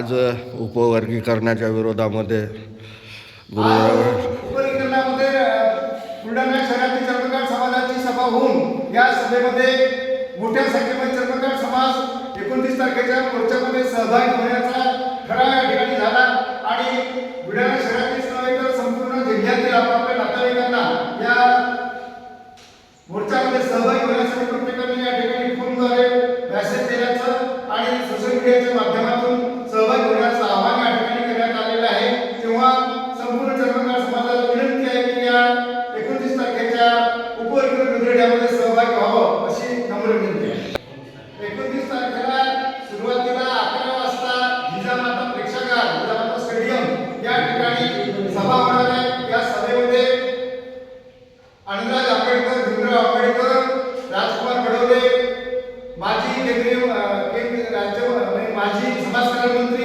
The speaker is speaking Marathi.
आज उपवर्गीकरणाच्या विरोधामध्ये उपवर्गीकरणामध्ये बुलढाणा शहरातील चर्मकार समाजाची सभा होऊन या सभेमध्ये मोठ्या संख्येमध्ये चर्मकार समाज 29 तारखेच्या मोर्चामध्ये सहभागी होण्याचा ठराव या ठिकाणी झाला आणि बुलढाणा शहरातील नव्हे तर संपूर्ण जिल्ह्यातील आपापल्या नातेवाईकांना या मोर्चामध्ये सहभागी होण्यासाठी प्रत्येकाने या ठिकाणी फोनद्वारे मेसेज देण्याचं आणि सोशल मीडियाच्या माध्यमातून सहभागी होण्याचं आवाहन या ठिकाणी करण्यात आलेलं आहे। तेव्हा संपूर्ण चर्मकार समाजाला विनंती आहे की या 29 तारखेच्या उपवर्गीकरण मेळाव्यामध्ये सहभागी व्हावं अशी नम्र विनंती आहे। 29 तारखेला सुरुवातीला 11 वाजता जिजामाता प्रेक्षागार जिजामाता स्टेडियम या ठिकाणी सभा होणार आहे। या सभेमध्ये अनुराग आंबेडकर, भीमराव आंबेडकर, राजकुमार बडोले, माजी केंद्रीय राज्य माजी समाज कल्याण मंत्री